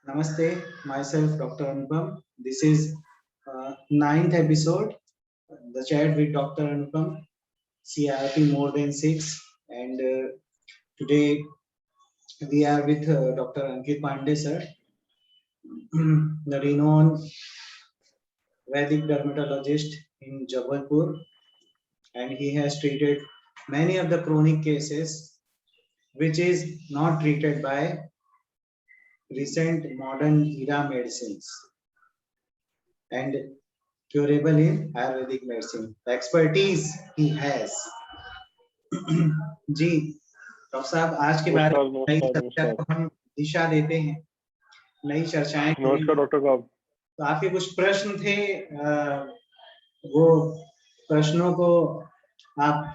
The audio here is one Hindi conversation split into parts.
Namaste, myself Dr. Anupam. This is ninth episode, the chat with Dr. Anupam, CRP more than six, and today we are with Dr. Ankit Pandey sir, the renowned Vedic dermatologist in Jabalpur, and he has treated many of the chronic cases which is not treated by recent modern era medicines and curable in Ayurvedic medicine. The expertise he has. जी डॉक्टर साहब, आज के बारे नमस्कार में नई नमस्कार चर्चा नमस्कार को हम दिशा देते हैं, नई चर्चाएं नमस्कार करेंगे। डॉक्टर साहब। तो आपके कुछ प्रश्न थे, वो प्रश्नों को आप।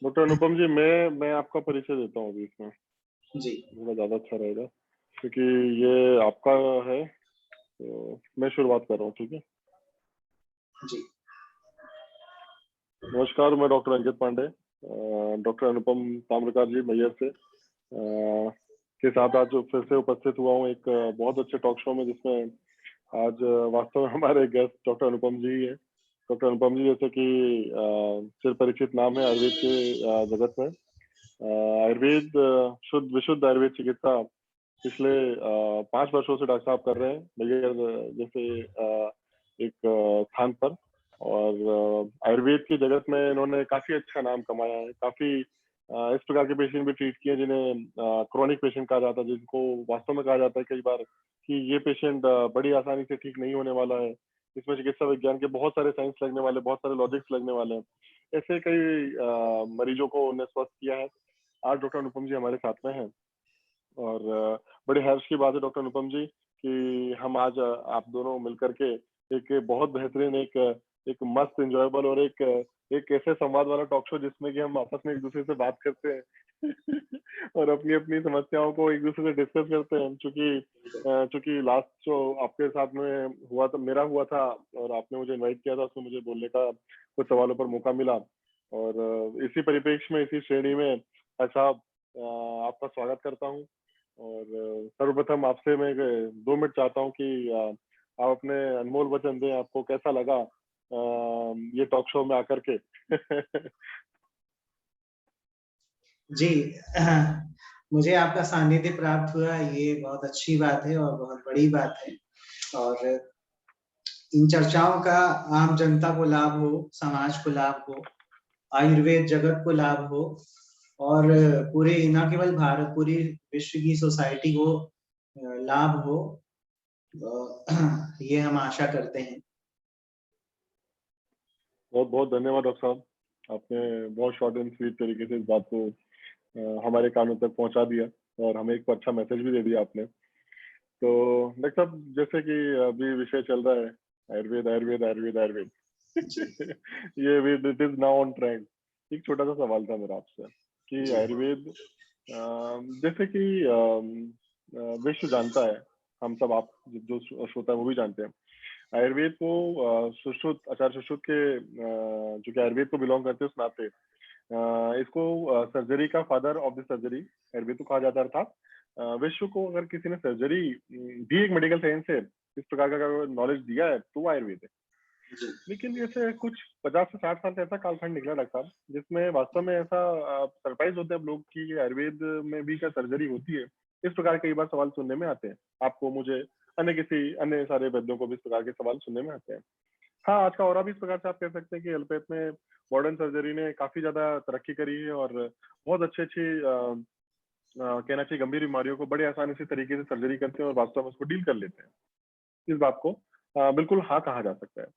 डॉक्टर अनुपम जी, मैं आपका परिचय देता हूँ अभी इसमें, जी थोड़ा ज्यादा अच्छा रहेगा क्योंकि ये आपका है। तो मैं शुरुआत कर रहा हूँ, ठीक है? जी नमस्कार, मैं डॉक्टर अंकित पांडे, डॉक्टर अनुपम ताम्रकार जी मैयर से के साथ आज फिर से उपस्थित हुआ हूँ एक बहुत अच्छे टॉक शो में, जिसमें आज वास्तव में हमारे गेस्ट डॉक्टर अनुपम जी ही है। डॉक्टर अनुपम जी जैसे कि चिर परिचित नाम है आयुर्वेद के जगत में। आयुर्वेद शुद्ध विशुद्ध आयुर्वेद चिकित्सा पिछले 5 वर्षों से डॉक्टर साहब कर रहे हैं मैयर जैसे एक स्थान पर। और आयुर्वेद की जगत में इन्होंने काफी अच्छा नाम कमाया है। काफी इस प्रकार के पेशेंट भी ट्रीट किए जिन्हें क्रोनिक पेशेंट कहा जाता है, जिनको वास्तव में कहा जाता है कई बार कि ये पेशेंट बड़ी आसानी से ठीक नहीं होने वाला है, इसमें चिकित्सा विज्ञान के बहुत सारे साइंस लगने वाले, बहुत सारे लॉजिक्स लगने वाले हैं। ऐसे कई मरीजों को उन्हें स्वस्थ किया है। आज डॉक्टर अनुपम जी हमारे साथ में हैं और बड़े हर्ष की बात है डॉक्टर अनुपम जी कि हम आज आप दोनों मिलकर के एक बहुत बेहतरीन एक मस्त एंजॉयबल और एक ऐसे संवाद वाला टॉक शो जिसमें कि हम आपस में एक दूसरे से बात करते हैं और अपनी अपनी समस्याओं को एक दूसरे से डिस्कस करते हैं। चूंकि लास्ट शो आपके साथ में हुआ था, मेरा हुआ था, और आपने मुझे इनवाइट किया था, उसमें मुझे बोलने का कुछ सवालों पर मौका मिला। और इसी परिप्रेक्ष्य में, इसी श्रेणी में साहब आपका स्वागत करता हूँ। और सर्वप्रथम आपसे मैं 2 मिनट चाहता हूँ कि आप अपने अनमोल वचन दें। आपको कैसा लगा ये टॉक शो में आकर के? जी मुझे आपका सानिध्य प्राप्त हुआ, ये बहुत अच्छी बात है और बहुत बड़ी बात है। और इन चर्चाओं का आम जनता को लाभ हो, समाज को लाभ हो, आयुर्वेद जगत को लाभ हो और पूरे न केवल भारत, पूरी विश्व की सोसाइटी को लाभ हो, ये हम आशा करते हैं। बहुत बहुत धन्यवाद डॉक्टर साहब, आपने बहुत शॉर्ट एंड स्वीट तरीके से इस बात को हमारे कानों तक पहुंचा दिया और हमें एक अच्छा मैसेज भी दे दिया आपने। तो डॉक्टर साहब, जैसे कि अभी विषय चल रहा है आयुर्वेद आयुर्वेद आयुर्वेद आयुर्वेद ये it is now on trend. एक छोटा सा सवाल था मेरा आपसे कि आयुर्वेद जैसे कि विश्व जानता है, हम सब, आप जो श्रोता है वो भी जानते हैं, आयुर्वेद को सुश्रुत, आचार्य सुश्रुत के जो कि आयुर्वेद को बिलोंग करते हैं उस नाते इसको सर्जरी का father of the surgery Ayurveda को कहा जाता है। अर्थात विश्व को अगर किसी ने सर्जरी भी एक मेडिकल साइंस है इस प्रकार का नॉलेज दिया है तो वो आयुर्वेद है। लेकिन जैसे कुछ 50 से 60 साल से ऐसा कालखंड निकला डॉक्टर साहब, जिसमें वास्तव में ऐसा सरप्राइज होते हैं लोग कि आयुर्वेद में भी क्या सर्जरी होती है। इस प्रकार कई बार सवाल सुनने में आते हैं, आपको, मुझे, अन्य सारे वैद्यों को भी इस प्रकार के सवाल सुनने में आते हैं। हाँ, आज का और भी इस प्रकार से आप कह सकते हैं कि एलोपैथ में मॉडर्न सर्जरी ने काफी ज्यादा तरक्की करी है और बहुत अच्छी कहना चाहिए गंभीर बीमारियों को बड़े आसानी से तरीके से सर्जरी करते हैं और वास्तव में उसको डील कर लेते हैं। इस बात को बिल्कुल हाँ कहा जा सकता है।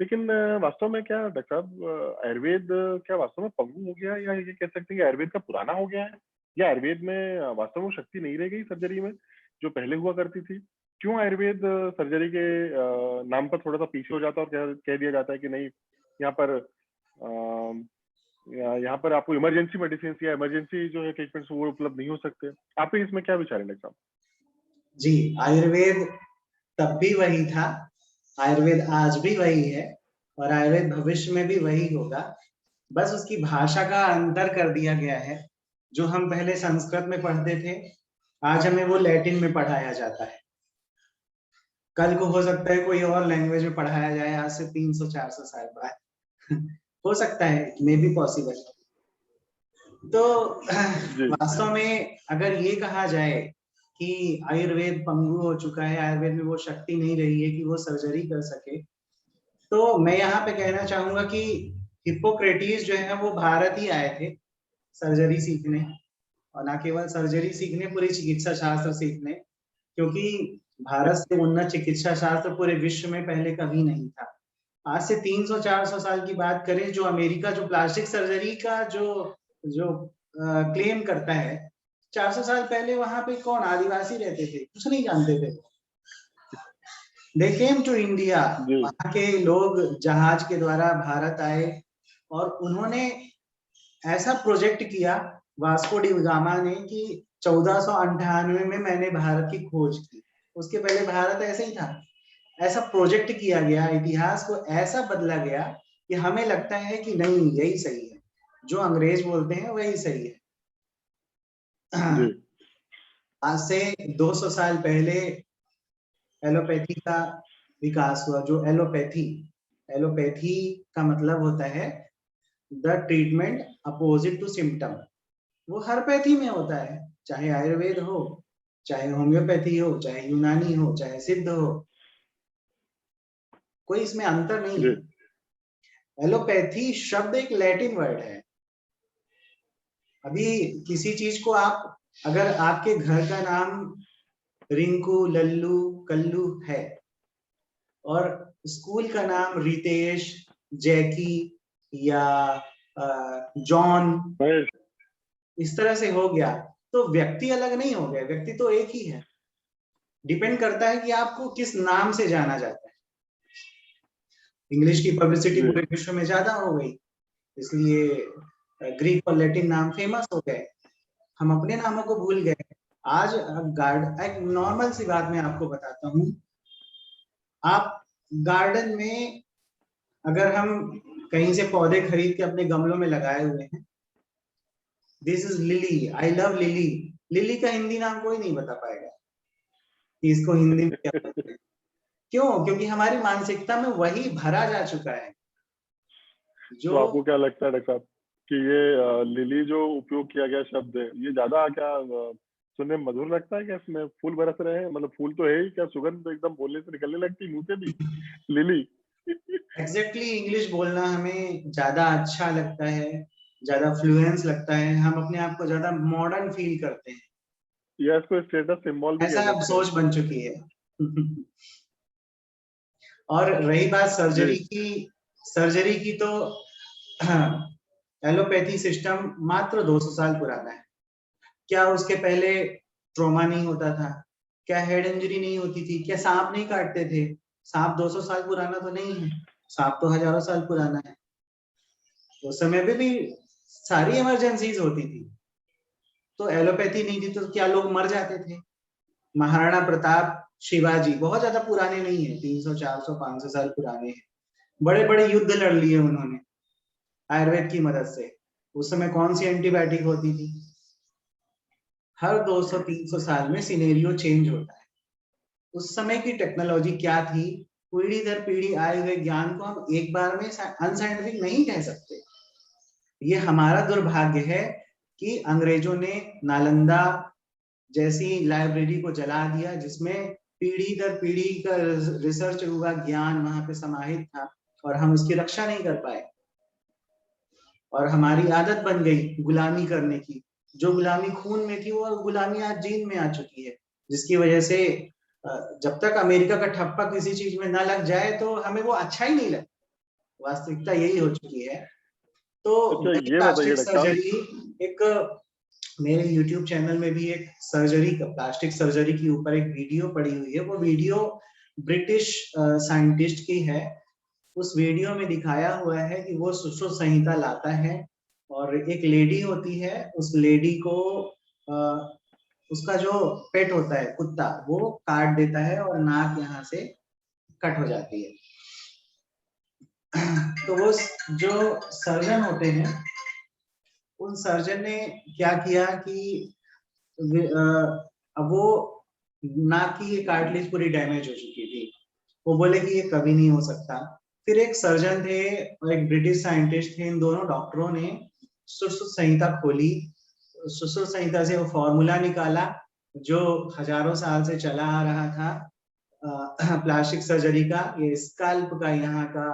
लेकिन वास्तव में क्या डॉक्टर साहब, आयुर्वेद क्या वास्तव में पगडू हो गया, या ये कह सकते हैं कि आयुर्वेद का पुराना हो गया है, या आयुर्वेद में वास्तव में शक्ति नहीं रह गई सर्जरी में जो पहले हुआ करती थी? क्यों आयुर्वेद सर्जरी के नाम पर थोड़ा सा पीछे हो जाता है और कह दिया जाता है कि नहीं, यहाँ पर आपको इमरजेंसी मेडिसिन या इमरजेंसी जो है ट्रीटमेंट्स वो उपलब्ध नहीं हो सकते? आपके इसमें क्या विचार है डॉक्टर साहब? जी, आयुर्वेद तब भी वही था, आयुर्वेद आज भी वही है और आयुर्वेद भविष्य में भी वही होगा। बस उसकी भाषा का अंतर कर दिया गया है। जो हम पहले संस्कृत में पढ़ते थे आज हमें वो लैटिन में पढ़ाया जाता है, कल को हो सकता है कोई और लैंग्वेज में पढ़ाया जाए आज से 300-400 साल बाद। हो सकता है, मे बी पॉसिबल। तो जी वास्तव में अगर ये कहा जाए कि आयुर्वेद पंगु हो चुका है, आयुर्वेद में वो शक्ति नहीं रही है कि वो सर्जरी कर सके, तो मैं यहाँ पे कहना चाहूंगा कि हिप्पोक्रेटिस जो है वो भारत ही आए थे सर्जरी सीखने, और ना केवल सर्जरी सीखने, पूरी चिकित्सा शास्त्र सीखने, क्योंकि भारत से उन्नत चिकित्सा शास्त्र पूरे विश्व में पहले कभी नहीं था। आज से 300-400 साल की बात करें, जो अमेरिका जो प्लास्टिक सर्जरी का जो जो क्लेम करता है, 400 साल पहले वहां पे कौन आदिवासी रहते थे, कुछ नहीं जानते थे। दे केम टू इंडिया, जी वहां के लोग जहाज के द्वारा भारत आए और उन्होंने ऐसा प्रोजेक्ट किया वास्को डी गामा ने कि 1498 में मैंने भारत की खोज की। उसके पहले भारत ऐसे ही था। ऐसा प्रोजेक्ट किया गया, इतिहास को ऐसा बदला गया कि हमें लगता है कि नहीं, यही सही है, जो अंग्रेज बोलते हैं वही सही है। जी आज से 200 साल पहले एलोपैथी का विकास हुआ। जो एलोपैथी एलोपैथी का मतलब होता है the treatment opposite to symptom. वो हर पैथी में होता है, चाहे आयुर्वेद हो, चाहे होम्योपैथी हो, चाहे यूनानी हो, चाहे सिद्ध हो, कोई इसमें अंतर नहीं जी है। एलोपैथी शब्द एक लैटिन वर्ड है। अभी किसी चीज को आप, अगर आपके घर का नाम रिंकू, लल्लू, कल्लू है और स्कूल का नाम रितेश, जैकी या जॉन महेश इस तरह से हो गया, तो व्यक्ति अलग नहीं हो गया, व्यक्ति तो एक ही है। डिपेंड करता है कि आपको किस नाम से जाना जाता है। इंग्लिश की पब्लिसिटी जी पूरे विश्व में ज्यादा हो गई, इसलिए ग्रीक और लैटिन नाम फेमस हो गए, हम अपने नामों को भूल गए। आज एक नॉर्मल सी बात मैं आपको बताता हूँ। आप गार्डन में, अगर हम कहीं से पौधे खरीद के अपने गमलों में लगाए हुए हैं, this is lily, I love lily, lily का हिंदी नाम कोई नहीं बता पाएगा कि इसको हिंदी में क्या बोलते हैं। क्यों? क्योंकि हमारी मानसिकता में वही भरा जा चुका है। तो जो आपको क्या लगता है डॉक्टर साहब कि ये लिली जो उपयोग किया गया शब्द है, ये ज्यादा क्या सुनने में मधुर लगता है? क्या इसमें फूल बरस रहे हैं? मतलब फूल तो है ही, क्या सुगंध तो एकदम बोलने से निकलने लगती मुंह से भी, लिली? एग्जैक्टली इंग्लिश बोलना हमें ज्यादा अच्छा लगता है, ज्यादा फ्लुएंस लगता है, हम अपने आप को ज्यादा मॉडर्न फील करते हैं, या इसको स्टेटस सिंबल भी ऐसा कह अब सकते हैं। सोच बन चुकी है। और रही बात जी सर्जरी की तो एलोपैथी सिस्टम मात्र 200 साल पुराना है। क्या उसके पहले ट्रॉमा नहीं होता था? क्या हेड इंजरी नहीं होती थी? क्या सांप नहीं काटते थे? सांप 200 साल पुराना तो नहीं है, सांप तो हजारों साल पुराना है। उस समय पे भी सारी इमरजेंसीज होती थी, तो एलोपैथी नहीं थी तो क्या लोग मर जाते थे? महाराणा प्रताप, शिवाजी बहुत ज्यादा पुराने नहीं है, 300, 400, 500 साल पुराने हैं। बड़े बड़े युद्ध लड़ लिए उन्होंने आयुर्वेद की मदद से। उस समय कौन सी एंटीबायोटिक होती थी? हर 200-300 साल में सिनेरियो चेंज होता है। उस समय की टेक्नोलॉजी क्या थी, पीढ़ी दर पीढ़ी आए हुए ज्ञान को हम एक बार में अनसाइंटिफिक नहीं कह सकते। ये हमारा दुर्भाग्य है कि अंग्रेजों ने नालंदा जैसी लाइब्रेरी को जला दिया, जिसमें पीढ़ी दर पीढ़ी का रिसर्च हुआ ज्ञान वहां पे समाहित था, और हम उसकी रक्षा नहीं कर पाए। और हमारी आदत बन गई गुलामी करने की। जो गुलामी खून में थी वो गुलामी आज जीन में आ चुकी है, जिसकी वजह से जब तक अमेरिका का ठप्पा किसी चीज में ना लग जाए तो हमें वो अच्छा ही नहीं लगता। वास्तविकता यही हो चुकी है। तो अच्छा, वही ये बताइए प्लास्टिक डॉक्टर साहब। सर्जरी, एक मेरे YouTube चैनल में भी एक सर्जरी का, प्लास्टिक सर्जरी के ऊपर एक वीडियो पड़ी हुई है। वो वीडियो ब्रिटिश साइंटिस्ट की है। उस वीडियो में दिखाया हुआ है कि वो सुश्रुत संहिता लाता है और एक लेडी होती है, उस लेडी को उसका जो पेट होता है कुत्ता, वो काट देता है और नाक यहाँ से कट हो जाती है। तो वो जो सर्जन होते हैं, उन सर्जन ने क्या किया कि अब वो नाक की ये कार्टिलेज पूरी डैमेज हो चुकी थी। वो बोले कि ये कभी नहीं हो सकता। फिर एक सर्जन थे और एक ब्रिटिश साइंटिस्ट थे, इन दोनों डॉक्टरों ने सुश्रुत संहिता खोली। सुश्रुत संहिता से वो फॉर्मूला निकाला जो हजारों साल से चला आ रहा था प्लास्टिक सर्जरी का। ये स्कल्प का यहाँ का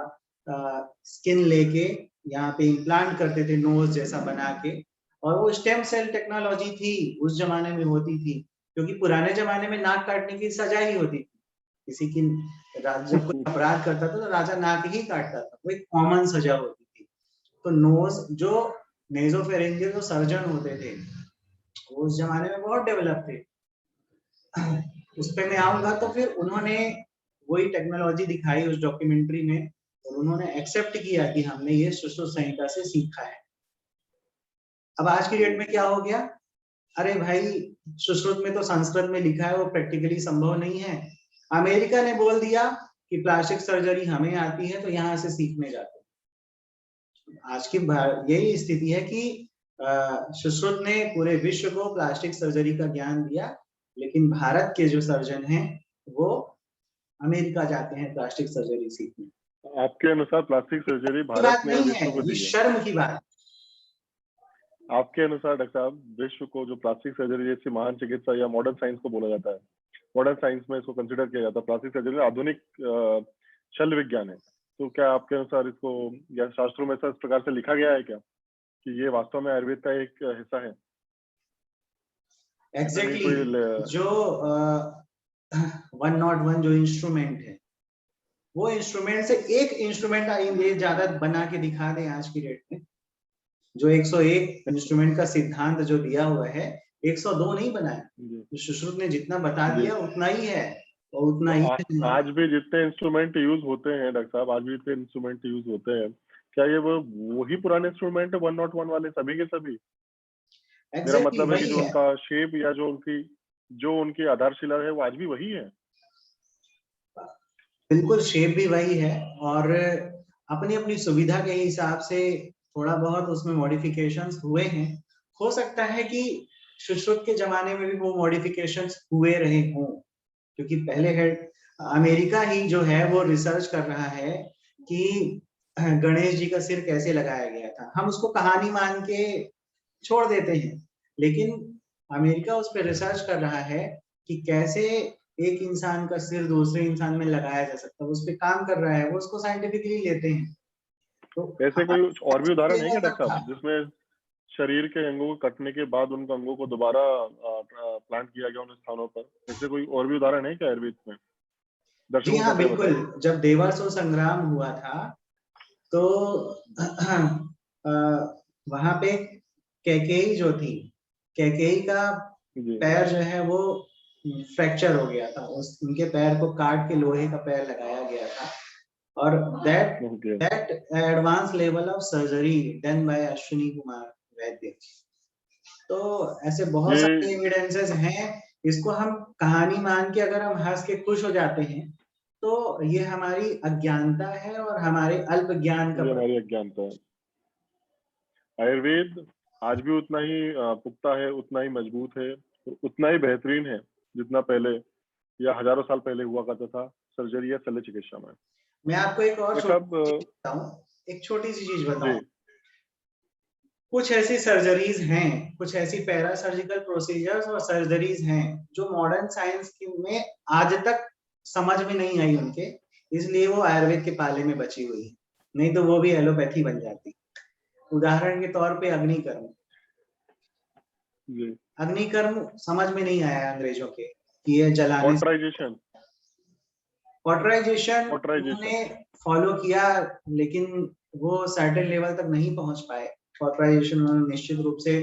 स्किन लेके यहाँ पे इम्प्लांट करते थे नोज जैसा बना के, और वो स्टेम सेल टेक्नोलॉजी थी उस जमाने में होती थी, क्योंकि पुराने जमाने में नाक काटने की सजा ही होती थी। किसी की जब कोई अपराध करता था तो राजा नाक ही काटता था, वो एक कॉमन सजा होती थी। तो नोज जो नेजोफेरेंजियल जो सर्जन होते थे वो उस जमाने में बहुत डेवलप थे। उस पे मैं आऊंगा। तो फिर उन्होंने वही टेक्नोलॉजी दिखाई उस डॉक्यूमेंट्री में, और उन्होंने एक्सेप्ट किया कि हमने ये सुश्रुत संहिता से सीखा है। अब आज की डेट में क्या हो गया, अरे भाई सुश्रुत में तो संस्कृत में लिखा है, वो प्रैक्टिकली संभव नहीं है। अमेरिका ने बोल दिया कि प्लास्टिक सर्जरी हमें आती है तो यहाँ से सीखने जाते हैं। आज की यही स्थिति है कि सुश्रुत ने पूरे विश्व को प्लास्टिक सर्जरी का ज्ञान दिया, लेकिन भारत के जो सर्जन हैं वो अमेरिका जाते हैं प्लास्टिक सर्जरी सीखने। आपके अनुसार प्लास्टिक सर्जरी भारत बात ने नहीं विश्व है, को ये दी है? शर्म की बात। आपके अनुसार डॉक्टर साहब विश्व को जो प्लास्टिक सर्जरी जैसी महान चिकित्सा या मॉडर्न साइंस को बोला जाता है, मॉडर्न साइंस में इसको कंसिडर किया जाता है, प्लास्टिक सर्जरी आधुनिक शल्य विज्ञान है, तो क्या आपके अनुसार इसको या शास्त्रों में ऐसा इस प्रकार से लिखा गया है क्या कि ये वास्तव में आयुर्वेद का एक हिस्सा है? एग्जैक्टली जो 101 जो इंस्ट्रूमेंट है, वो इंस्ट्रूमेंट से एक इंस्ट्रूमेंट ये ज्यादा बना के दिखा दें आज की डेट में। जो 101 इंस्ट्रूमेंट का सिद्धांत जो दिया हुआ है, 102 नहीं बनाया। तो सुश्रुत ने जितना बता दिया उतना ही है, और उतना ही आज भी जितने इंस्ट्रूमेंट यूज होते हैं डॉक्टर साहब, आज भी जितने इंस्ट्रूमेंट यूज होते हैं, क्या ये वो वही पुराने इंस्ट्रूमेंट है 101 वाले सभी के सभी? मेरा मतलब है कि जो उनका शेप या जो उनकी आधारशिला है वो आज भी वही है। बिल्कुल शेप भी वही है, और अपनी अपनी सुविधा के हिसाब से थोड़ा बहुत उसमें मॉडिफिकेशंस हुए हैं। हो सकता है कि सुश्रुत के जमाने में भी वो मॉडिफिकेशंस हुए रहे हों, क्योंकि पहले है अमेरिका ही जो है वो रिसर्च कर रहा है कि गणेश जी का सिर कैसे लगाया गया था। हम उसको कहानी मान के छोड़ देते हैं, लेकिन अमेरिका उस पर रिसर्च कर रहा है कि कैसे एक इंसान का सिर दूसरे इंसान में लगाया जा सकता है। उस पर काम कर रहा है, वो उसको साइंटिफिकली लेते हैं। तो ऐसे कोई और भी उदाहरण है क्या डॉक्टर साहब जिसमें शरीर के अंगों को कटने के बाद उन अंगों को दोबारा प्लांट किया गया उन स्थानों पर? ऐसे कोई और भी उदाहरण है क्या आयुर्वेद में? जी हाँ बिल्कुल। जब देवासुर संग्राम हुआ था तो वहां पे कैकेयी जो थी, कैकेयी का पैर जो है वो फ्रैक्चर हो गया था। उनके पैर को काट के लोहे का पैर लगाया गया था, और that advance level of surgery done by Ashwini Kumar वैद्य। तो ऐसे बहुत सारे एविडेंसेस हैं। इसको हम कहानी मान के अगर हम हंस के खुश हो जाते हैं तो ये हमारी अज्ञानता है और हमारे अल्प ज्ञान का। हमारी अज्ञानता है। आयुर्वेद आज भी उतना ही पुख्ता है, उतना ही मजबूत है, उतना ही बेहतरीन है जितना पहले या हजारों साल पहले हुआ करता था सर्जरी या शल्य चिकित्सा में। मैं आपको एक और छोटी सी चीज बताऊं। कुछ ऐसी सर्जरीज हैं, कुछ ऐसी पैरा सर्जिकल प्रोसीजर्स और सर्जरीज हैं जो मॉडर्न साइंस में आज तक समझ में नहीं आई उनके, इसलिए वो आयुर्वेद के पाले में बची हुई है, नहीं तो वो भी एलोपैथी बन जाती। उदाहरण के तौर पे अग्निकर्म। अग्निकर्म समझ में नहीं आया अंग्रेजों के कि ये जलाने से। कॉटराइजेशन उन्होंने फॉलो किया, लेकिन वो सर्टेन लेवल तक नहीं पहुंच पाए। कॉटराइजेशन उन्होंने निश्चित रूप से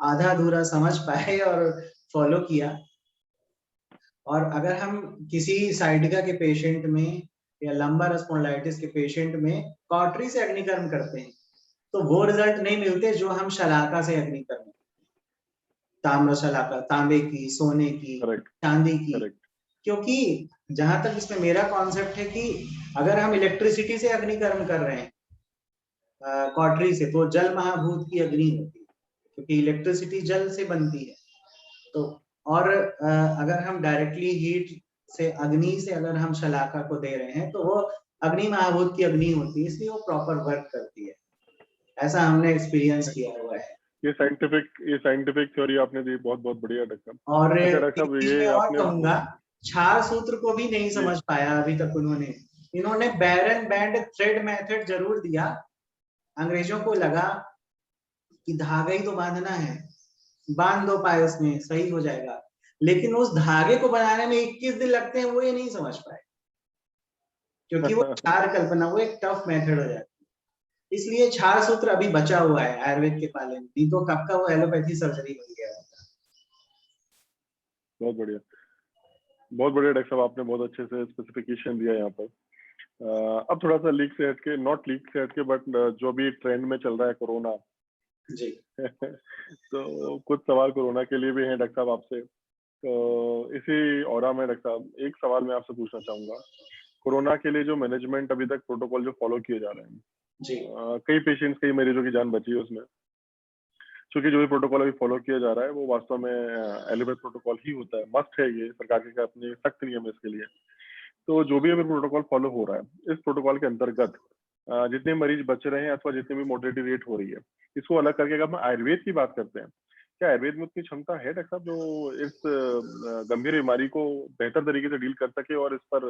आधा अधूरा समझ पाए और फॉलो किया। और अगर हम किसी साइटिका के पेशेंट में या लंबर स्पॉन्डिलाइटिस के पेशेंट में कॉटरी से अग्निकर्म करते हैं तो वो रिजल्ट नहीं मिलते जो हम शलाका से अग्निकर्म, ताम्र शलाका, तांबे की, सोने की, चांदी की। क्योंकि जहां तक इसमें मेरा कॉन्सेप्ट है कि अगर हम इलेक्ट्रिसिटी से अग्निकर्म कर रहे हैं कॉटरी से, तो जल महाभूत की अग्नि होती है, क्योंकि इलेक्ट्रिसिटी जल से बनती है। तो और अगर हम डायरेक्टली हीट से, अग्नि से अगर हम शलाका को दे रहे हैं तो वो अग्नि महाभूत की अग्नि होती है, इसलिए वो प्रॉपर वर्क करती है। ऐसा हमने एक्सपीरियंस किया हुआ है। ये साइंटिफिक थ्योरी आपने दी, बहुत बहुत बढ़िया डॉक्टर साहब। और अच्छा एक डॉक्टर साहब, चीज ये मैं और आपने कहूंगा, क्षार सूत्र को भी नहीं जी समझ पाया अभी तक उन्होंने। इन्होंने बैरन बैंड थ्रेड मेथड जरूर दिया, अंग्रेजों को लगा कि धागा ही तो बांधना है, बांध दो पायस में सही हो जाएगा, लेकिन उस धागे को बनाने में 21 दिन लगते हैं, वो ये नहीं समझ पाए, क्योंकि वो क्षार कल्पना, वो एक टफ मेथड हो जाती है। इसलिए क्षार सूत्र अभी बचा हुआ है आयुर्वेद के पाले में, नहीं तो कब का वो एलोपैथी सर्जरी बन गया होता। बहुत बढ़िया, बहुत बढ़िया डॉक्टर साहब, आपने बहुत अच्छे से स्पेसिफिकेशन दिया यहाँ पर। अब थोड़ा सा लीक से हटके, नॉट लीक से हटके, बट जो भी ट्रेंड में चल रहा है कोरोना जी तो कुछ सवाल कोरोना के लिए भी हैं डॉक्टर साहब आपसे। तो इसी ऑरा में डॉक्टर साहब एक सवाल मैं आपसे पूछना चाहूंगा। कोरोना के लिए जो मैनेजमेंट अभी तक प्रोटोकॉल जो फॉलो किए जा रहे हैं, जी कई पेशेंट्स, कई मरीजों की जान बची है उसमें, क्योंकि जो भी प्रोटोकॉल अभी फॉलो किया जा रहा है वो वास्तव में एलोपैथ प्रोटोकॉल ही होता है, मस्ट है, ये सरकार के अपने सख्त नियम है इसके लिए। तो जो भी अभी प्रोटोकॉल फॉलो हो रहा है, इस प्रोटोकॉल के अंतर्गत जितने मरीज बच रहे हैं अथवा जितनी भी मोर्टेलिटी रेट हो रही है, इसको अलग करके अगर हम आयुर्वेद की बात करते हैं, क्या आयुर्वेद में उतनी क्षमता है डॉक्टर साहब जो इस गंभीर बीमारी को बेहतर तरीके से डील कर सके और इस पर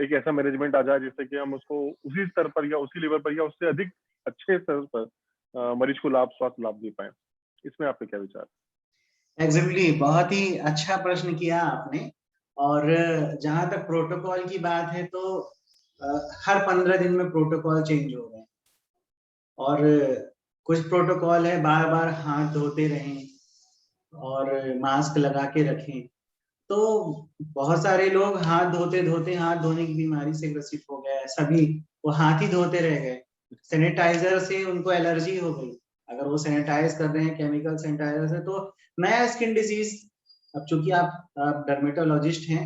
एक ऐसा मैनेजमेंट आ जाए जिससे कि हम उसको उसी स्तर पर या उसी लेवल पर या उससे अधिक अच्छे स्तर पर मरीज को स्वास्थ्य लाभ दे पाए? इसमें आपके क्या विचार? एग्जैक्टली, बहुत ही अच्छा प्रश्न किया आपने। और जहां तक प्रोटोकॉल की बात है तो हर 15 दिन में प्रोटोकॉल चेंज हो रहे हैं, और कुछ प्रोटोकॉल है बार बार हाथ धोते रहें और मास्क लगा के रखें। तो बहुत सारे लोग हाथ धोते धोते हाथ धोने की बीमारी से ग्रसित हो गए, सभी वो हाथ ही धोते रह गए, सैनिटाइजर से उनको एलर्जी हो गई। अगर वो सैनिटाइज कर रहे हैं केमिकल सैनिटाइजर से तो नया स्किन डिजीज। अब चूंकि आप डर्मेटोलॉजिस्ट हैं,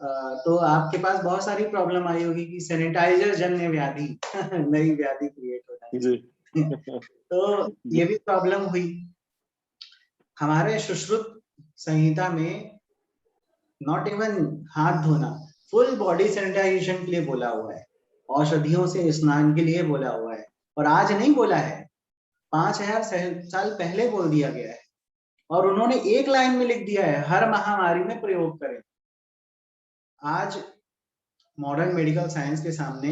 तो आपके पास बहुत सारी प्रॉब्लम आई होगी कि सैनिटाइजर जन्य व्याधि नई व्याधि क्रिएट हो जी जाए तो जी ये भी प्रॉब्लम हुई। हमारे सुश्रुत संहिता में नॉट इवन हाथ धोना, फुल बॉडी सैनिटाइजेशन के लिए बोला हुआ है, औषधियों से स्नान के लिए बोला हुआ है। और आज नहीं बोला है, 5000 साल पहले बोल दिया गया है, और उन्होंने एक लाइन में लिख दिया है, हर महामारी में प्रयोग करें। आज मॉडर्न मेडिकल साइंस के सामने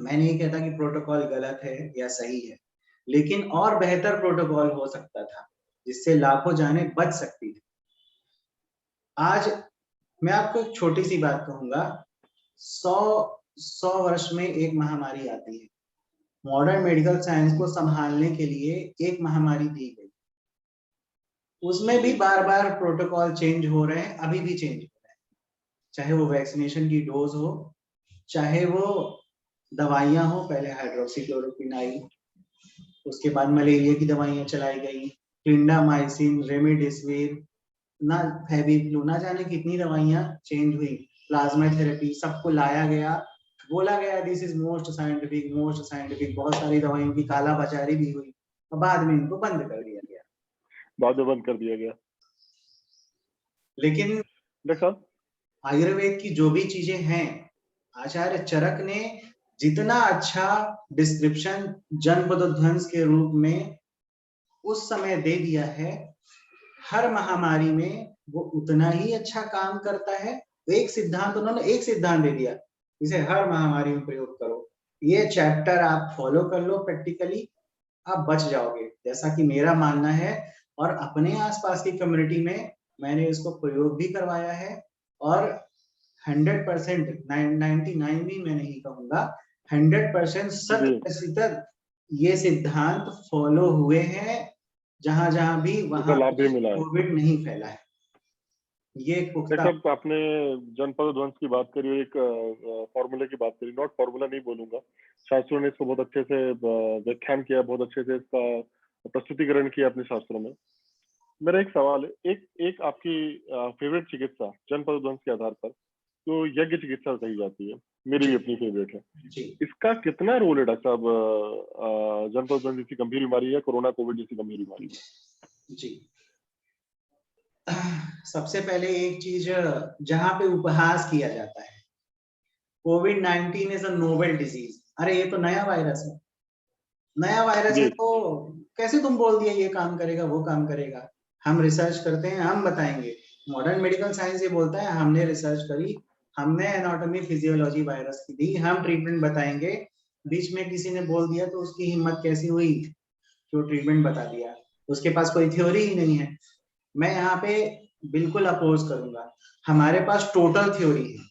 मैं नहीं कहता कि प्रोटोकॉल गलत है या सही है, लेकिन और बेहतर प्रोटोकॉल हो सकता था जिससे लाखों जानें बच सकती थी। आज मैं आपको एक छोटी सी बात कहूंगा, 100 वर्ष में एक महामारी आती है, मॉडर्न मेडिकल साइंस को संभालने के लिए एक महामारी दी गई, उसमें भी बार बार प्रोटोकॉल चेंज हो रहे हैं, अभी भी चेंज हो रहे हैं। चाहे वो वैक्सीनेशन की डोज हो, चाहे वो दवाइयां हो, पहले हाइड्रोक्सीक्लोरोक्विन आई, उसके बाद मलेरिया की दवाइयां चलाई गई, क्लिंडामाइसिन, रेमडेसिविर, ना फेविफ्लू, ना जाने कितनी दवाइयां चेंज हुई, प्लाज्मा थेरेपी, सबको लाया गया, बोला गया this is most scientific, most scientific, बहुत सारी दवाइयों की काला बाजारी भी हुई और बाद में इनको बंद कर दिया गया। बाद में बंद कर दिया गया। लेकिन डॉक्टर साहब आयुर्वेद की जो भी चीजें हैं, आचार्य चरक ने जितना अच्छा डिस्क्रिप्शन जनपदोध्वंस के रूप में उस समय दे दिया है, हर महामारी में वो उतना ही अच्छा काम करता है। एक सिद्धांत, उन्होंने एक सिद्धांत दे दिया, इसे हर महामारी में प्रयोग करो, ये चैप्टर आप फॉलो कर लो प्रैक्टिकली, आप बच जाओगे, जैसा कि मेरा मानना है। और अपने आसपास की कम्युनिटी में मैंने इसको प्रयोग भी करवाया है, और 100%, 99 भी मैं नहीं कहूंगा, 100% शत जी प्रतिशत ये सिद्धांत फॉलो हुए हैं, जहां जहां भी इसका वहां लाभ भी मिला है। कोविड नहीं फैला है, ये डॉक्टर पुख्ता। साहब आपने जनपद ध्वंस की बात करी और एक फॉर्मूले की बात करी, नॉट फॉर्मूला नहीं बोलूंगा, शास्त्रों ने इसको बहुत अच्छे से व्याख्यान किया, बहुत अच्छे से इसका प्रस्तुतिकरण किया अपने शास्त्रों में। मेरा एक सवाल है, एक एक आपकी फेवरेट चिकित्सा जनपद ध्वंस के आधार पर जो यज्ञ चिकित्सा कही जाती है, मेरी जी भी अपनी फेवरेट है, जी इसका कितना रोल है डॉक्टर साहब जनपद ध्वंस जैसी गंभीर बीमारी है, कोरोना कोविड जैसी गंभीर बीमारी में? जी सबसे पहले एक चीज जहां पे उपहास किया जाता है, कोविड-19 इज अ नोवेल डिजीज। अरे ये तो नया वायरस है, नया वायरस है जी तो कैसे तुम बोल दिया ये काम करेगा वो काम करेगा। हम रिसर्च करते हैं, हम बताएंगे। मॉडर्न मेडिकल साइंस ये बोलता है हमने रिसर्च करी, हमने एनाटॉमी फिजियोलॉजी वायरस की दी, हम ट्रीटमेंट बताएंगे। बीच में किसी ने बोल दिया तो उसकी हिम्मत कैसी हुई कि वो ट्रीटमेंट बता दिया, उसके पास कोई थ्योरी ही नहीं है। मैं यहाँ पे बिल्कुल अपोज करूंगा, हमारे पास टोटल थ्योरी है,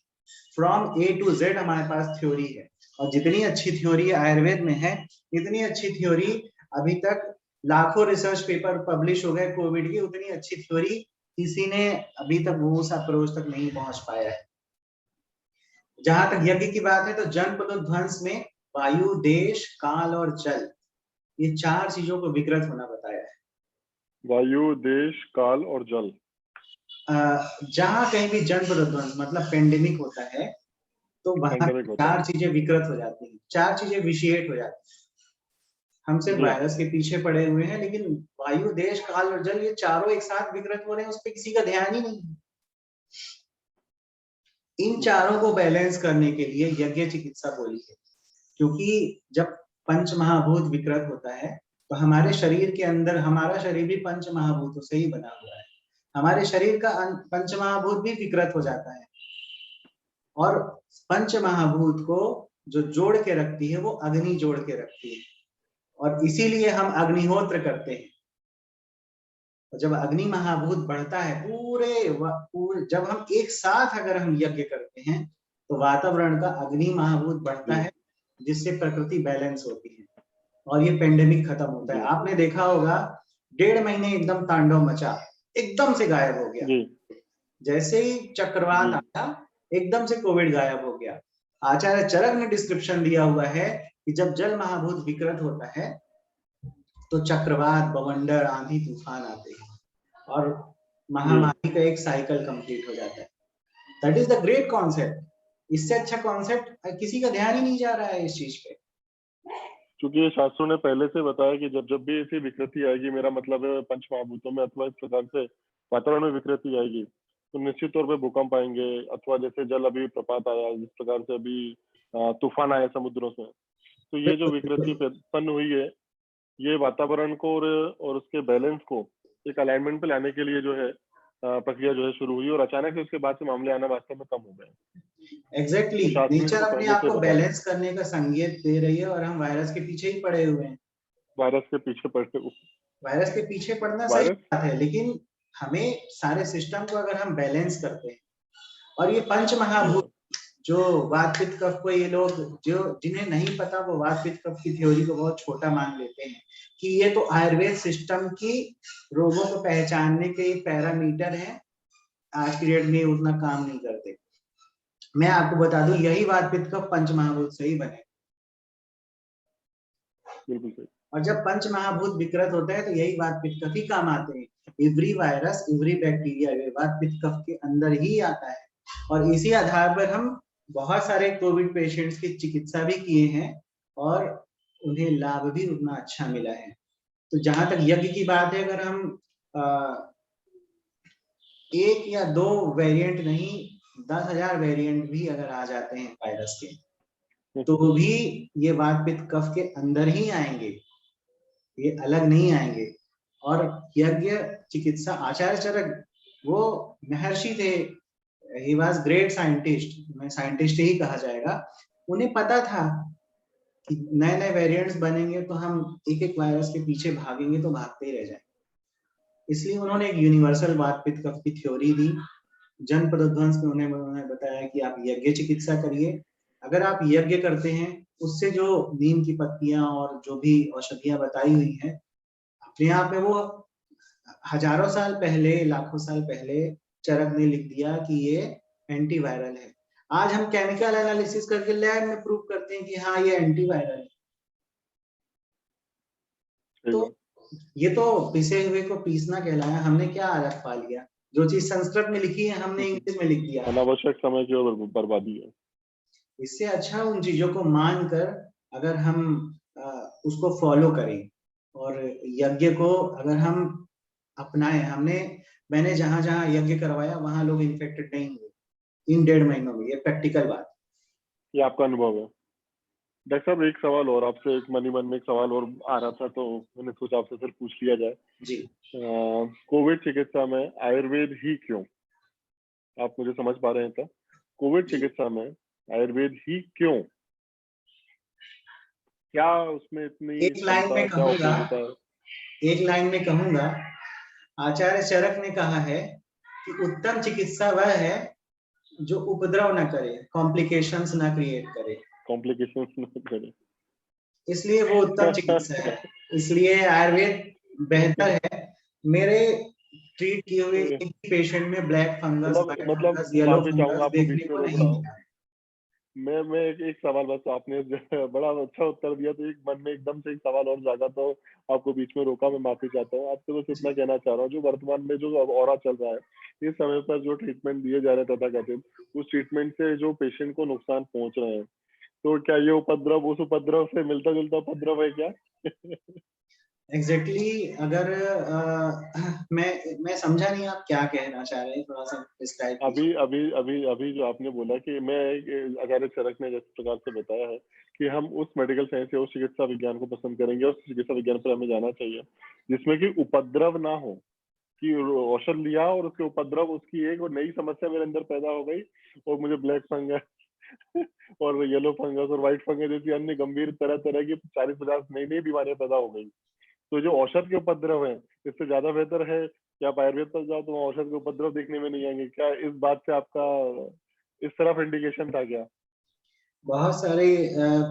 फ्रॉम ए टू जेड हमारे पास थ्योरी है। और जितनी अच्छी थ्योरी आयुर्वेद में है, इतनी अच्छी थ्योरी अभी तक लाखों रिसर्च पेपर पब्लिश हो गए कोविड की, उतनी अच्छी थ्योरी किसी ने अभी तक वो उस अप्रोच तक नहीं पहुंच पाया है। जहां तक यज्ञ की बात है तो जनपद ध्वंस में वायु, देश, काल और जल, ये 4 चीजों को विकृत होना बताया है। वायु, देश, काल और जल। जहां कहीं भी जनपद ध्वंस मतलब पेंडेमिक होता है तो वहां पेंडेमिक होता 4 है। चीजें विकृत हो जाती हैं, 4 चीजें विशिएट हो जाती हैं। हम सिर्फ जी वायरस के पीछे पड़े हुए हैं, लेकिन वायु, देश, काल और जल ये चारों एक साथ विकृत हो रहे हैं, उस पर किसी का ध्यान ही नहीं है। इन चारों को बैलेंस करने के लिए यज्ञ चिकित्सा बोली है, क्योंकि जब पंच महाभूत विकृत होता है तो हमारे शरीर के अंदर, हमारा शरीर भी पंच महाभूतों से ही बना हुआ है, हमारे शरीर का पंच महाभूत भी विकृत हो जाता है। और पंच महाभूत को जो जोड़ के रखती है वो अग्नि जोड़ के रखती है, और इसीलिए हम अग्निहोत्र करते हैं। और जब अग्नि महाभूत बढ़ता है पूरे जब हम एक साथ अगर हम यज्ञ करते हैं तो वातावरण का अग्नि महाभूत बढ़ता जी है, जिससे प्रकृति बैलेंस होती है और ये पेंडेमिक खत्म होता है। जी आपने देखा होगा 1.5 महीने एकदम तांडव मचा, एकदम से गायब हो गया। जी जैसे ही चक्रवात जी आया एकदम से कोविड गायब हो गया। आचार्य चरक ने डिस्क्रिप्शन दिया हुआ है कि जब जल महाभूत विकृत होता है तो चक्रवात, बवंडर, आंधी तूफान आते हैं और जी महामारी का एक साइकिल कंप्लीट हो जाता है। That is the great concept. इससे अच्छा कॉन्सेप्ट किसी का ध्यान ही नहीं जा रहा है इस चीज पे। क्योंकि ये शास्त्रों ने पहले से बताया कि जब जब भी ऐसी विकृति आएगी, मेरा मतलब है पंच महाभूतों में अथवा इस प्रकार से वातावरण में विकृति आएगी, तो निश्चित तौर पे भूकंप आएंगे, अथवा जैसे जल अभी प्रपात आया, जिस प्रकार से अभी तूफान आए समुद्रों से। तो ये जो विकृति उत्पन्न हुई है, ये वातावरण को और उसके बैलेंस को एक अलाइनमेंट पे लाने के लिए जो है प्रक्रिया जो है शुरू हुई, और अचानक से उसके बाद से मामले आना वास्तव में कम हो गए। एग्जैक्टली तो शास्त्र में नेचर इसको अपने पहले आप से को बताया, बैलेंस करने का संकेत दे रही है और हम वायरस के पीछे ही पड़े हुए हैं। वायरस के पीछे पड़ते वायरस के पीछे पड़ना सही वायरस। बात है, लेकिन हमें सारे सिस्टम को अगर हम बैलेंस करते हैं, और ये पंच जी महाभूत हाँ जो वात पित्त कफ को, ये लोग जो जिन्हें नहीं पता वो वात पित्त कफ की थ्योरी को बहुत छोटा मान लेते हैं कि ये तो आयुर्वेद सिस्टम की रोगों को पहचानने के पैरामीटर हैं, आज की डेट में उतना काम नहीं करते। मैं आपको बता दूं यही वात पित्त कफ पंच महाभूत से ही बने, बिल्कुल सही। और जब पंच महाभूत विकृत होते हैं तो यही वात पित्त कफ ही काम आते हैं। इवरी वायरस, इवरी बैक्टीरिया वात पित्त कफ के अंदर ही आता है, और इसी आधार पर हम बहुत सारे कोविड पेशेंट्स की चिकित्सा भी किए हैं और उन्हें लाभ भी उतना अच्छा मिला है। तो जहां तक यज्ञ की बात है, अगर हम एक या दो वेरिएंट नहीं 10,000 वेरिएंट भी अगर आ जाते हैं वायरस के, तो भी ये वात पित्त कफ के अंदर ही आएंगे, ये अलग नहीं आएंगे। और यज्ञ चिकित्सा आचार्य चरक वो महर्षि थे, ही वाज ग्रेट साइंटिस्ट, मैं साइंटिस्ट ही कहा जाएगा। उन्हें पता था कि नए नए वेरिएंट्स बनेंगे तो हम एक एक वायरस के पीछे भागेंगे तो भागते ही रह जाएंगे, इसलिए उन्होंने एक यूनिवर्सल वात पित्त कफ की थ्योरी दी। जनपद ध्वंस में उन्होंने बताया कि आप यज्ञ चिकित्सा करिए। अगर आप यज्ञ करते हैं, उससे जो नीम की पत्तियां और जो भी औषधियां बताई हुई हैं, अपने आप में वो हजारों साल पहले, लाखों साल पहले चरक ने लिख दिया कि ये एंटीवायरल है। आज हम केमिकल एनालिसिस करके लैब में प्रूव करते हैं कि हाँ ये एंटीवायरल है। तो ये तो पिसे हुए को पीसना कहलाया, हमने क्या आदत पा लिया, जो चीज संस्कृत में लिखी है हमने इंग्लिश में लिख दिया। अनावश्यक समय की और बर्बादी है। इससे अच्छा उन चीजों को मानकर अगर हम उसको फॉलो करें और यज्ञ को अगर हम अपनाएं, हमने मैंने जहां जहां यज्ञ करवाया वहां लोग इन्फेक्टेड नहीं हुए इन 1.5 महीनों में। ये प्रैक्टिकल बात। ये आपका अनुभव है। डॉक्टर साहब एक सवाल और आपसे, एक मन में एक सवाल और आ रहा था, तो मैंने सोचा आपसे फिर पूछ लिया जाए। जी। कोविड चिकित्सा में आयुर्वेद ही क्यों? आप मुझे समझ पा रहे हैं क्या? कोविड जी। चिकित्सा में आयुर्वेद ही क्यों? क्या उसमें इतनी एक लाइन क्षमता, में क्या कहूंगा, उपयोगिता है? एक लाइन में कहूंगा, आचार्य चरक ने कहा है कि उत्तम चिकित्सा वह है जो उपद्रव ना करे, कॉम्प्लिकेशंस ना क्रिएट करे, कॉम्प्लिकेशंस न करे। इसलिए वो उत्तम चिकित्सा है। इसलिए आयुर्वेद बेहतर है। मेरे ट्रीट किए हुए एक पेशेंट में ब्लैक फंगस, व्हाइट मतलब फंगस, येलो माफी चाहूंगा, फंगस आपको बीच देखने में को रोक नहीं रहा हूँ। मिला है। मैं एक सवाल, बस आपने बड़ा अच्छा उत्तर दिया, तो एक मन में एकदम से एक सवाल और जागा, तो आपको बीच में रोका, मैं माफी चाहता हूँ। आपसे बस इतना कहना चाह रहा हूँ, जो वर्तमान में जो ऑरा चल रहा है इस समय पर, जो ट्रीटमेंट दिए जा रहे हैं तथाकथित, उस ट्रीटमेंट से जो पेशेंट को नुकसान पहुंच रहे हैं, तो क्या ये उपद्रव उस उपद्रव से मिलता जुलता उपद्रव है क्या? एग्जैक्टली अगर मैं समझा नहीं आप क्या कहना चाह रहे हैं, थोड़ा सा डिस्क्राइब कीजिए। अभी जो आपने बोला कि मैं आचार्य चरक ने जिस प्रकार से बताया है कि हम उस मेडिकल साइंस या उस चिकित्सा विज्ञान को पसंद करेंगे, उस चिकित्सा विज्ञान पर हमें जाना चाहिए जिसमें कि उपद्रव ना हो, कि औषध लिया और उसके उपद्रव, उसकी एक और नई समस्या मेरे अंदर पैदा हो गई और मुझे ब्लैक फंगस और येलो फंगस और व्हाइट फंगस जैसी अन्य गंभीर तरह तरह की 40-50 नई नई बीमारियां पैदा हो गई। तो जो औषध के उपद्रव है, इससे ज्यादा बेहतर है कि आप आयुर्वेद पर जाओ, तो वहाँ औषध के उपद्रव देखने में नहीं आएंगे। क्या इस बात से आपका इस तरफ इंडिकेशन था क्या? बहुत सारे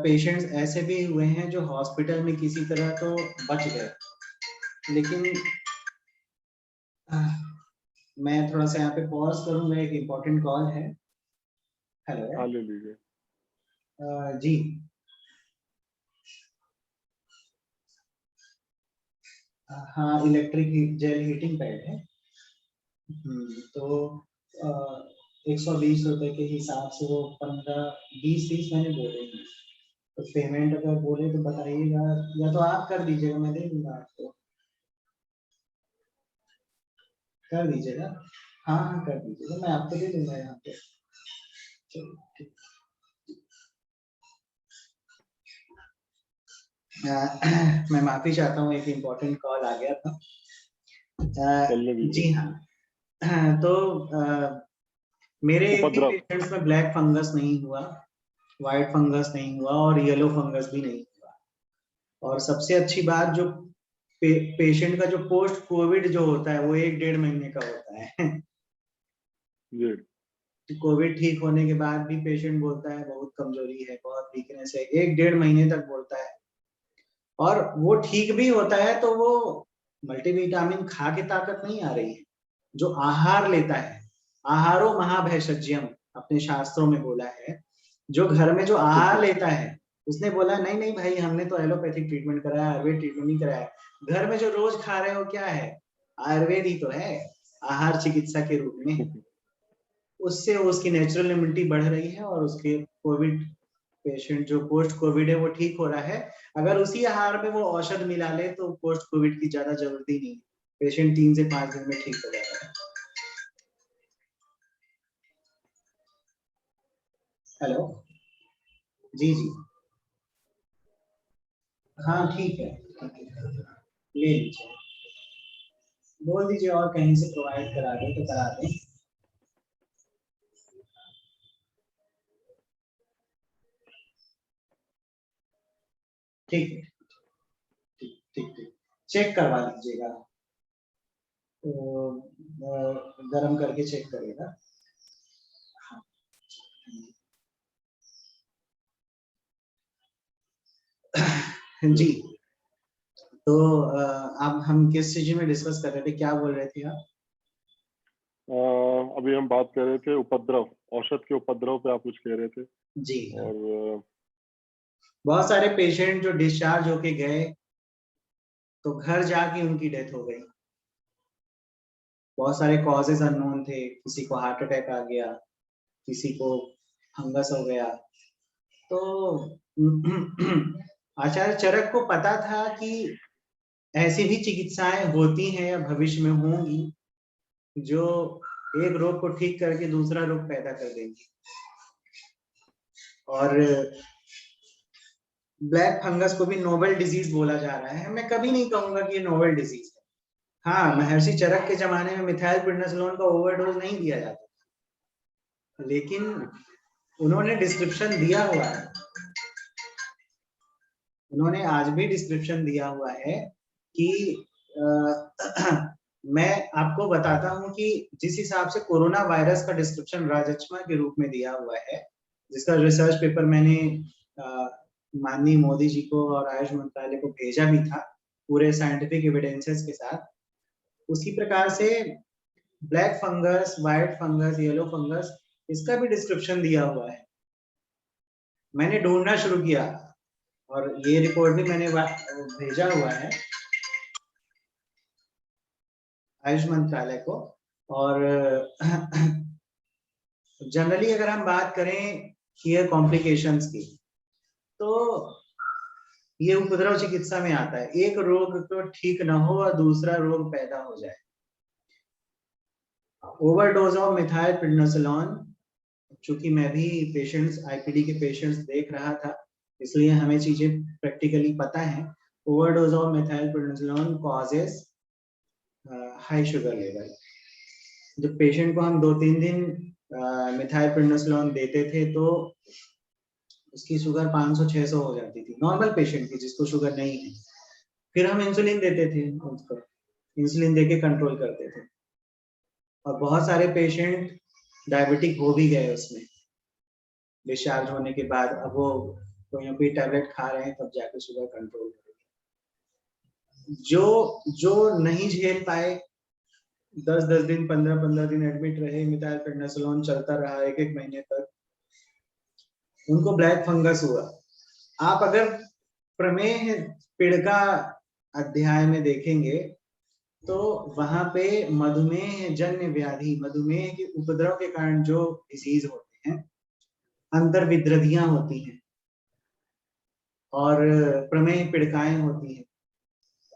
पेशेंट्स ऐसे भी हुए हैं जो हॉस्पिटल में किसी तरह तो बच गए, लेकिन मैं थोड़ा सा यहाँ पे पॉज करूंगा, एक इम्पोर्टेंट कॉल है। हाँ, हेलो। ले लीजिए। जी। हाँ, इलेक्ट्रिक जेल हीटिंग पैड है। तो 120 रुपए के हिसाब से वो 15-20-30 मैंने बोले हैं। तो पेमेंट अगर बोले तो बताइएगा, या तो आप कर दीजिएगा, मैं दे दूंगा आपको। कर दीजिएगा। हाँ हाँ, कर दीजिएगा, मैं आपको दे दूंगा यहाँ पे। चलो ठीक। मैं माफी चाहता हूँ, एक इम्पोर्टेंट कॉल आ गया था। चलने जी दीजिए। हाँ। तो मेरे एक भी उपद्रव। पेशेंट्स में ब्लैक फंगस नहीं हुआ, व्हाइट फंगस नहीं हुआ और येलो फंगस भी नहीं हुआ। और सबसे अच्छी बात, जो पेशेंट का जो पोस्ट कोविड जो होता है वो 1-1.5 महीने का होता है। जी। कोविड ठीक होने के बाद भी पेशेंट बोलता है बहुत कमजोरी है, बहुत वीकनेस है, 1-1.5 महीने तक बोलता है। और वो ठीक भी होता है तो वो मल्टीविटामिन खा के ताकत नहीं आ रही है, जो आहार लेता है। आहारो महाभैषज्यम अपने शास्त्रों में बोला है। जो घर में जो आहार बिल्कुल। लेता है, उसने बोला नहीं नहीं भाई, हमने तो एलोपैथिक ट्रीटमेंट कराया, आयुर्वेद ट्रीटमेंट नहीं कराया। घर में जो रोज खा रहे हो क्या है? आयुर्वेद ही तो है, आहार चिकित्सा के रूप में। उससे उसकी नेचुरल इम्यूनिटी बढ़ रही है और उसके कोविड पेशेंट जो पोस्ट कोविड है वो ठीक हो रहा है। अगर उसी आहार में वो औषध मिला ले तो पोस्ट कोविड की ज्यादा जरूरत ही नहीं, पेशेंट 3 से 5 दिन में ठीक हो जाएगा। हेलो। जी जी। हाँ ठीक है, ले लीजिए। बोल दीजिए और कहीं से प्रोवाइड करा दे तो करा दें। ठीक है, ठीक ठीक ठीक। चेक करवा लीजिएगा, तो गर्म करके चेक करेगा। जी। तो अब हम किस चीज में डिस्कस कर रहे थे, क्या बोल रहे थे आप? अभी हम बात कर रहे थे उपद्रव, औषध के उपद्रव पे आप कुछ कह रहे थे। जी। और बहुत सारे पेशेंट जो डिस्चार्ज होके गए तो घर जाके उनकी डेथ हो गई। बहुत सारे कॉजेज अननोन थे, किसी को हार्ट अटैक आ गया, किसी को फंगस हो गया। तो आचार्य चरक को पता था कि ऐसी भी चिकित्साएं होती हैं या भविष्य में होंगी, जो एक रोग को ठीक करके दूसरा रोग पैदा कर देंगी। और ब्लैक फंगस को भी नोवेल डिजीज बोला जा रहा है। मैं कभी नहीं कहूंगा कि ये नोवेल डिजीज है। हाँ, महर्षि चरक के जमाने में मिथाइल प्रिडनिसोलोन का ओवरडोज नहीं दिया जाता, लेकिन उन्होंने डिस्क्रिप्शन दिया हुआ है, उन्होंने आज भी डिस्क्रिप्शन दिया हुआ है कि मैं आपको बताता हूं कि जिस हिसाब से कोरोना वायरस का डिस्क्रिप्शन राजचमा के रूप में दिया हुआ है, जिसका रिसर्च पेपर मैंने माननीय मोदी जी को और आयुष मंत्रालय को भेजा भी था पूरे साइंटिफिक एविडेंसेस के साथ, उसी प्रकार से black fungus, white fungus, yellow fungus, इसका भी डिस्क्रिप्शन दिया हुआ है। मैंने ढूंढना शुरू किया और ये रिपोर्ट भी मैंने भेजा हुआ है आयुष मंत्रालय को। और जनरली अगर हम बात करें ईयर कॉम्प्लिकेशंस की, तो ये उपद्रव चिकित्सा में आता है। एक रोग तो ठीक ना हो और दूसरा रोग पैदा हो जाए। ओवरडोज ऑफ मिथाइल प्रिडनिसोलोन, चूंकि मैं भी पेशेंट्स, आईपीडी के पेशेंट्स देख रहा था, इसलिए हमें चीजें प्रैक्टिकली पता है। Overdose of methyl prednisolone causes high sugar level. जब पेशेंट को हम 2-3 दिन मिथाइल प्रिडनिसोलोन देते थे तो उसकी शुगर 500-600 हो जाती थी, नॉर्मल पेशेंट की जिसको शुगर नहीं है। फिर हम इंसुलिन देते थे उसको, इंसुलिन देके कंट्रोल करते थे, और बहुत सारे पेशेंट डायबिटिक हो भी गए उसमें डिस्चार्ज होने के बाद। अब वो कोई ना कोई टैबलेट खा रहे हैं तब जाके शुगर कंट्रोल करेगी। जो नहीं झेल पाए, 10-10 दिन, 15-15 दिन एडमिट रहे, मिथाइल प्रिडनिसोलोन चलता रहा 1-1 महीने तक, उनको ब्लैक फंगस हुआ। आप अगर प्रमेह पिड़का अध्याय में देखेंगे तो वहां पे मधुमेह जन्य व्याधि, मधुमेह के उपद्रव के कारण जो डिजीज होते हैं, अंतर्विद्रवियां होती हैं और प्रमेह पीड़िकाएं होती हैं।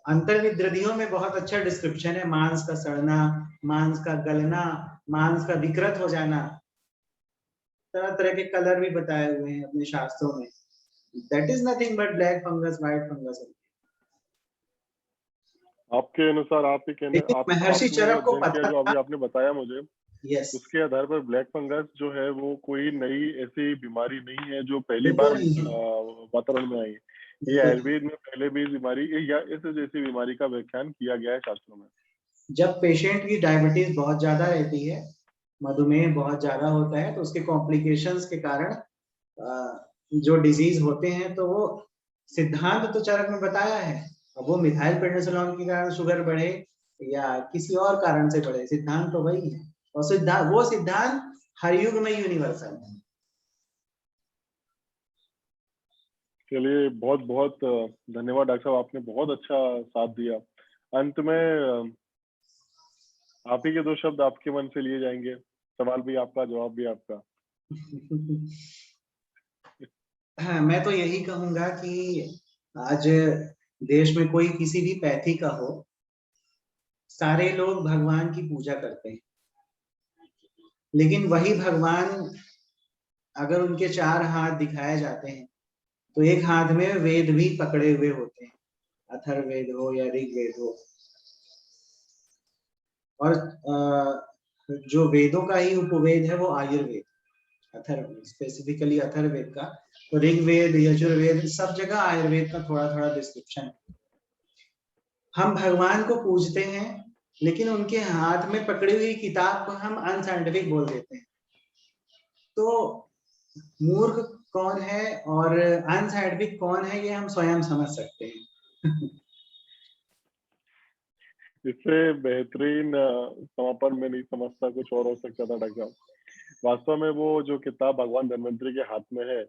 अंतर्विद्रवियों में बहुत अच्छा डिस्क्रिप्शन है, मांस का सड़ना, मांस का गलना, मांस का विकृत हो जाना, तरह तरह के कलर भी बताए हुए हैं अपने शास्त्रों में। That is nothing but black fungus, white fungus. आपके अनुसार, आप ही कहने, लेकिन आप महर्षि आपने चरक को अध्ययन किया, पता जो अभी था। आपने बताया मुझे, यस, उसके आधार पर ब्लैक फंगस जो है वो कोई नई ऐसी बीमारी नहीं है जो पहली बिल्कुल बार नहीं है, वातावरण में आई। ये बिल्कुल। आयुर्वेद में पहले भी इस बीमारी या इस जैसी बीमारी का व्याख्यान किया गया है शास्त्रों में। जब पेशेंट की डायबिटीज बहुत ज्यादा रहती है, मधुमेह बहुत ज्यादा होता है, तो उसके कॉम्प्लिकेशंस के कारण जो डिजीज होते हैं, तो वो सिद्धांत तो चरक में बताया है। अब वो मिथाइल प्रेडनिसोलोन के कारण शुगर बढ़े या किसी और कारण से बढ़े, सिद्धांत तो वही है। और सिद्धांत हर युग में यूनिवर्सल है। चलिए, बहुत बहुत धन्यवाद डॉक्टर साहब, आपने बहुत अच्छा साथ दिया। अंत में आप ही के 2 शब्द आपके मन से लिए जाएंगे। सवाल भी आपका, जवाब भी आपका। हाँ, मैं तो यही कहूंगा कि आज देश में कोई किसी भी पैथी का हो, सारे लोग भगवान की पूजा करते हैं, लेकिन वही भगवान अगर उनके 4 हाथ दिखाए जाते हैं तो एक हाथ में वेद भी पकड़े हुए होते हैं, अथर्ववेद हो या ऋग्वेद हो। और जो वेदों का ही उपवेद है वो आयुर्वेद, अथर्ववेद, स्पेसिफिकली अथर्ववेद का। तो ऋग्वेद, यजुर्वेद, सब जगह आयुर्वेद का थोड़ा थोड़ा डिस्क्रिप्शन है। हम भगवान को पूजते हैं, लेकिन उनके हाथ में पकड़ी हुई किताब को हम अनसाइंटिफिक बोल देते हैं। तो मूर्ख कौन है और अनसाइंटिफिक कौन है, ये हम स्वयं समझ सकते हैं। इससे बेहतरीन समापन में नहीं समझता कुछ और हो सकता था डॉक्टर साहब। वास्तव में वो जो किताब भगवान धन्वंतरी के हाथ में है,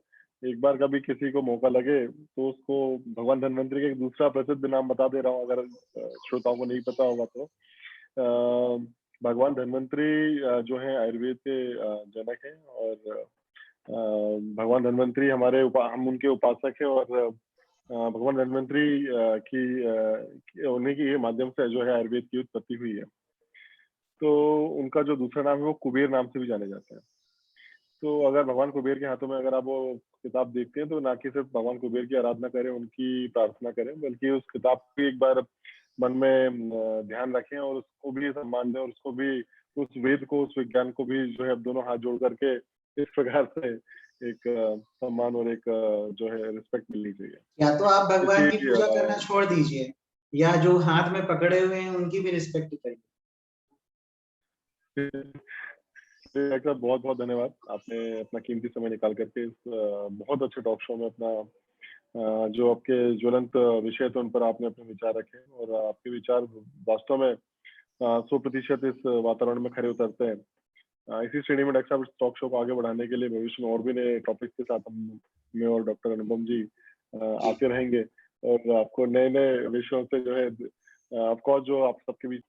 एक बार कभी किसी को मौका लगे तो उसको, भगवान धन्वंतरी का एक दूसरा प्रसिद्ध नाम बता दे रहा हूँ अगर श्रोताओं को नहीं पता होगा तो। भगवान धन्वंतरी जो है आयुर्वेद के जनक हैं, और भगवान धन्वंतरी हमारे हम उनके उपासक हैं, और भगवान धन्वंतरी की उन्हीं के माध्यम से जो है आयुर्वेद की उत्पत्ति हुई है। तो उनका जो दूसरा नाम है वो कुबेर नाम से भी जाने जाते हैं। तो अगर भगवान कुबेर के हाथों में अगर आप वो किताब देखते हैं तो ना कि सिर्फ भगवान कुबेर की आराधना करें, उनकी प्रार्थना करें, बल्कि उस किताब को एक बार मन में ध्यान रखें और उसको भी सम्मान दें और उसको भी, उस वेद को, उस विज्ञान को भी जो है अब दोनों हाथ जोड़ करके इस प्रकार से एक सम्मान और एक जो है रिस्पेक्ट मिलनी चाहिए। या तो आप भगवान की इसी पूजा करना छोड़ दीजिए, या जो हाथ में पकड़े हुए हैं उनकी भी रिस्पेक्ट करिए। डॉक्टर बहुत बहुत धन्यवाद, आपने अपना कीमती समय निकाल करके इस बहुत अच्छे टॉक शो में अपना जो आपके ज्वलंत विषय थे उन पर आपने अपने विचार रखे और आपके विचार वास्तव में 100% इस वातावरण में खरे उतरते हैं। इसी श्रेणी में डॉक्टर साहब इस टॉक शो को आगे बढ़ाने के लिए भविष्य में और भी नए टॉपिक के साथ हम, मैं और डॉक्टर अनुपम जी आते रहेंगे और आपको नए नए विषयों से जो है ऑफ कोर्स जो आप सबके बीच